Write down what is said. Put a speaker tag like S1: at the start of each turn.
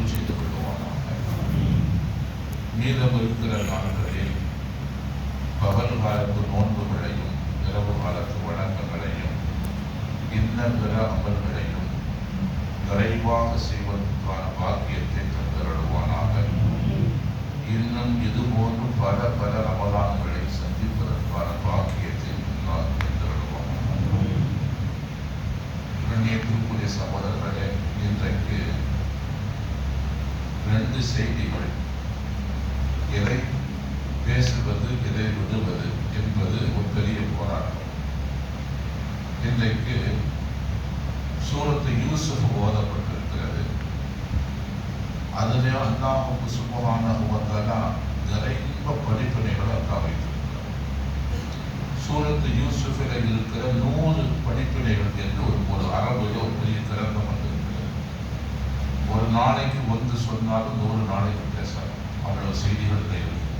S1: அருள் செய்து கொள்வானாக. மீதம் இருக்கிற நாட்களில் பகல் காலத்து நோன்புகளையும் இரவு காலத்து வணக்கங்களையும் இன்ன பிற அமல்களையும் நிறைவாக செய்வதற்கான பாக்கியத்தை தந்தருள்வானாக. இன்னும் இதுபோன்று பல பல ரமலான்களை சந்திப்பதற்கான பாக்கியத்தை தந்தருள்வானாக. கண்ணியத்திற்குரிய சகோதரர்களே, இன்றைக்கு 2 செய்திகள், எதை பேசுவது எதை விடுவது என்பது ஒரு பெரிய போராட்டம். இன்றைக்கு சூரத்து யூசுப் ஓதப்பட்டிருக்கிறது. அதிலே அல்லாஹ்வுக்கு சுப்ஹானஹு வ தஆலா நிறைய படிப்பினைகளை வைத்திருக்கிறார். சூரத்து யூசுஃபில் இருக்கிற 100 படிப்பினைகள் என்று ஒரு அரபுல ஒரு பெரிய கிரந்தம் வந்திருக்கிறது. ஒரு நாளைக்கு ஒன்று சொன்னாலும் 100 நாளைக்கு பேசலாம், அவ்வளவு செய்திகள் இருக்கு.